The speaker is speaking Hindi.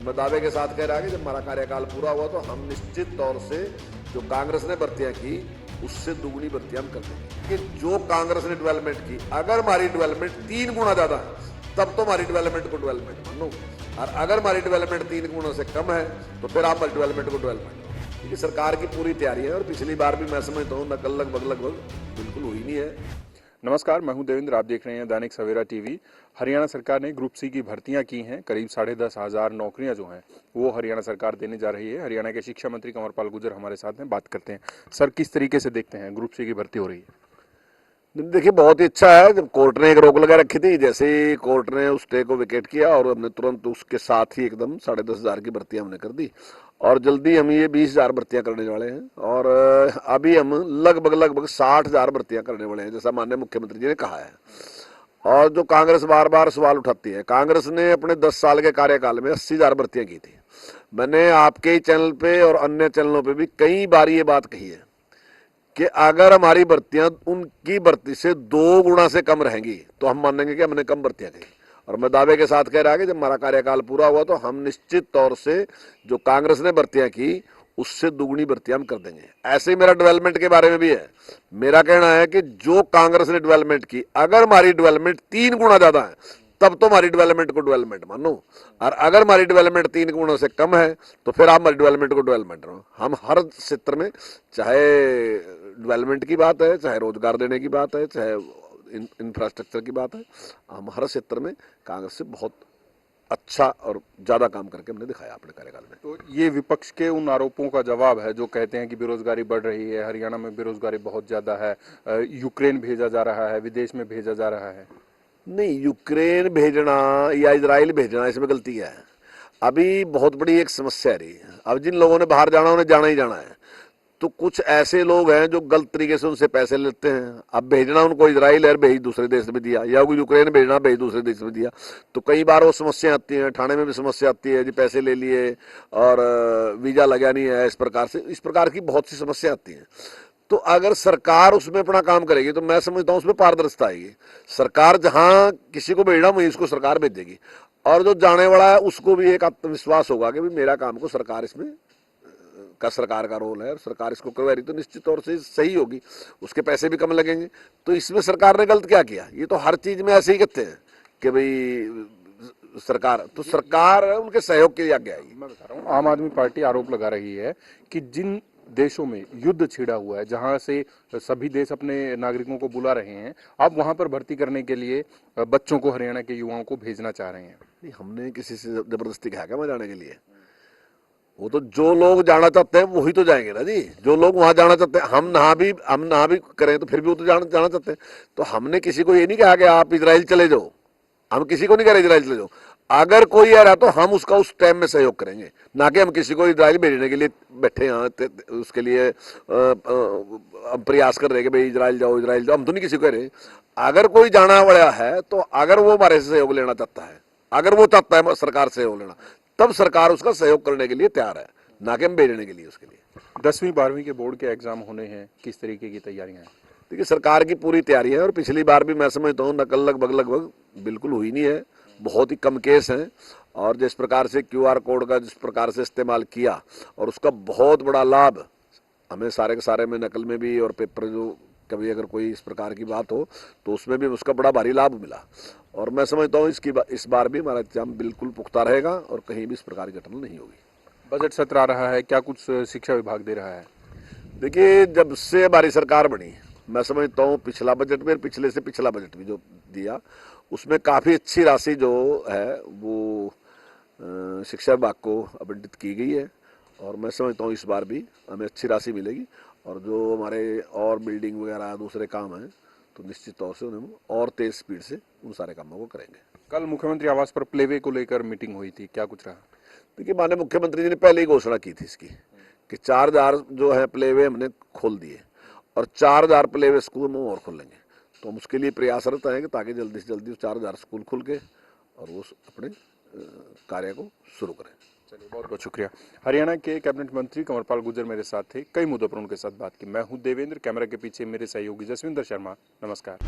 मैं दावे के साथ कह रहा कि जब हमारा कार्यकाल पूरा हुआ तो हम निश्चित तौर से जो कांग्रेस ने भर्तियां की उससे दुगनी भर्तियां हम कर देंगे। कि जो कांग्रेस ने डेवलपमेंट की, अगर हमारी डेवलपमेंट 3 गुना ज्यादा है तब तो हमारी डेवलपमेंट को डेवलपमेंट मानो, और अगर हमारी डेवलपमेंट 3 गुणों से कम है तो फिर आप डेवलपमेंट को डेवलपमेंट मानो। क्योंकि सरकार की पूरी तैयारी है और पिछली बार भी मैं समझता हूँ नकल लगभग बिल्कुल हुई नहीं है। नमस्कार, मैं हूं देवेंद्र। आप देख रहे हैं दैनिक सवेरा टीवी। हरियाणा सरकार ने ग्रुप सी की भर्तियां की हैं। करीब 10,500 नौकरियां जो हैं वो हरियाणा सरकार देने जा रही है। हरियाणा के शिक्षा मंत्री कंवरपाल गुर्जर हमारे साथ हैं, बात करते हैं। सर, किस तरीके से देखते हैं ग्रुप सी की भर्ती हो रही है? देखिए, बहुत ही अच्छा है। जब कोर्ट ने एक रोक लगा रखी थी, जैसे ही कोर्ट ने उस स्टे को विकेट किया और हमने तुरंत उसके साथ ही एकदम 10,500 की भर्तियां हमने कर दी और जल्दी हम ये 20,000 भर्तियां करने वाले हैं। और अभी हम लगभग 60,000 भर्तियां करने वाले हैं, जैसा माननीय मुख्यमंत्री जी ने कहा है। और जो कांग्रेस बार बार सवाल उठाती है, कांग्रेस ने अपने 10 साल के कार्यकाल में 80,000 भर्तियां की थी। मैंने आपके ही चैनल पे और अन्य चैनलों पे भी कई बार ये बात कही है कि अगर हमारी भर्तियां उनकी भर्ती से 2 गुना से कम रहेंगी तो हम मानेंगे कि हमने कम भर्तियां की। और मैं दावे के साथ कह रहा कि जब हमारा कार्यकाल पूरा हुआ तो हम निश्चित तौर से जो कांग्रेस ने भर्तियां की उससे दुगनी भर्तियां हम कर देंगे। ऐसे ही मेरा डेवलपमेंट के बारे में भी है। मेरा कहना है कि जो कांग्रेस ने डेवलपमेंट की, अगर हमारी डेवलपमेंट 3 गुना ज्यादा है तब तो हमारी डेवलपमेंट को डेवलपमेंट मानो, और अगर हमारी डेवलपमेंट 3 गुणों से कम है तो फिर आप हमारी डेवलपमेंट को डेवलपमेंट रहो। हम हर क्षेत्र में, चाहे डेवलपमेंट की बात है, चाहे रोजगार देने की बात है, चाहे इंफ्रास्ट्रक्चर की बात है, हम हर क्षेत्र में कांग्रेस से बहुत अच्छा और ज्यादा काम करके हमने दिखाया अपने कार्यकाल में। तो ये विपक्ष के उन आरोपों का जवाब है जो कहते हैं कि बेरोजगारी बढ़ रही है, हरियाणा में बेरोजगारी बहुत ज्यादा है, यूक्रेन भेजा जा रहा है, विदेश में भेजा जा रहा है। नहीं, यूक्रेन भेजना या इजराइल भेजना इसमें गलती है। अभी बहुत बड़ी एक समस्या रही है। अब जिन लोगों ने बाहर जाना उन्हें जाना ही जाना है, तो कुछ ऐसे लोग हैं जो गलत तरीके से उनसे पैसे लेते हैं। अब भेजना उनको इजराइल है, भेज दूसरे देश में दिया, या यूक्रेन भेजना, भेज दूसरे देश में दिया, तो कई बार वो समस्या आती है। थाने में भी समस्या आती है जी, पैसे ले लिए और वीजा लगा नहीं है, इस प्रकार की बहुत सी समस्या आती है। तो अगर सरकार उसमें अपना काम करेगी तो मैं समझता हूँ उसमें पारदर्शिता आएगी। सरकार जहां किसी को भेजना वहीं उसको सरकार भेजेगी, और जो जाने वाला है उसको भी एक आत्मविश्वास होगा कि भाई मेरा काम को सरकार इसमें सरकार का रोल है और सरकार इसको करवा रही, तो निश्चित तौर से सही होगी, उसके पैसे भी कम लगेंगे। तो इसमें सरकार ने गलत क्या किया? ये तो हर चीज में ऐसे ही कहते हैं कि भाई सरकार उनके सहयोग के लिए आगे आएगी। मैं बता रहा हूँ, आम आदमी पार्टी आरोप लगा रही है कि जिन देशों में युद्ध छिड़ा हुआ है, जहां से सभी देश अपने नागरिकों को बुला रहे हैं, आप वहां पर भर्ती करने के लिए बच्चों को, हरियाणा के युवाओं को भेजना चाह रहे हैं। नहीं, हमने किसी से जबरदस्ती कहा क्या वहां जाने के लिए? वो तो जो लोग जाना चाहते हैं वही तो जाएंगे ना जी। जो लोग वहां जाना चाहते हैं, हम ना भी करें तो फिर भी वो तो जाना चाहते हैं। तो हमने किसी को ये नहीं कहा कि आप इजराइल चले जाओ, हम किसी को नहीं कह रहे इजराइल चले जाओ। अगर कोई आ रहा तो हम उसका उस टाइम में सहयोग करेंगे, ना कि हम किसी को इजराइल भेजने के लिए बैठे हैं उसके लिए हम प्रयास कर रहे हैं कि भाई इजराइल जाओ, हम तो नहीं किसी को कह रहे। अगर कोई जाना वाला है तो अगर वो हमारे से सहयोग लेना चाहता है, अगर वो चाहता है सरकार से सहयोग लेना, तब सरकार उसका सहयोग करने के लिए तैयार है, ना कि हम भेजने के लिए उसके लिए। 10वीं 12वीं के बोर्ड के एग्जाम होने हैं, किस तरीके की तैयारियां हैं? देखिए, सरकार की पूरी तैयारी है और पिछली बार भी मैं समझता हूँ नकल लगभग बिल्कुल हुई नहीं है। बहुत ही कम केस हैं, और जिस प्रकार से QR कोड का जिस प्रकार से इस्तेमाल किया और उसका बहुत बड़ा लाभ हमें सारे के सारे में, नकल में भी और पेपर जो कभी अगर कोई इस प्रकार की बात हो तो उसमें भी उसका बड़ा भारी लाभ मिला। और मैं समझता हूँ इस बार भी हमारा इंतजाम बिल्कुल पुख्ता रहेगा और कहीं भी इस प्रकार की घटना नहीं होगी। बजट सत्र आ रहा है, क्या कुछ शिक्षा विभाग दे रहा है? देखिए, जब से हमारी सरकार बनी, मैं समझता हूँ पिछला बजट में, पिछले से पिछला बजट भी जो दिया उसमें काफ़ी अच्छी राशि जो है वो शिक्षा विभाग को आवंटित की गई है, और मैं समझता हूँ इस बार भी हमें अच्छी राशि मिलेगी। और जो हमारे और बिल्डिंग वगैरह दूसरे काम हैं तो निश्चित तौर से उन्हें और तेज स्पीड से उन सारे कामों को करेंगे। कल मुख्यमंत्री आवास पर प्लेवे को लेकर मीटिंग हुई थी, क्या कुछ रहा? देखिए, माननीय मुख्यमंत्री जी ने पहले ही घोषणा की थी इसकी कि 4,000 जो है प्लेवे हमने खोल दिए और 4,000 प्लेवे स्कूल में और खोलेंगे। तो हम उसके लिए प्रयासरत हैं कि ताकि जल्दी से जल्दी 4,000 स्कूल खुल के और वो अपने कार्य को शुरू करें। चलिए, बहुत बहुत शुक्रिया। हरियाणा के कैबिनेट मंत्री कंवरपाल गुर्जर मेरे साथ थे। कई मुद्दों पर उनके साथ बात की। मैं हूं देवेंद्र, कैमरा के पीछे मेरे सहयोगी जसविंदर शर्मा। नमस्कार।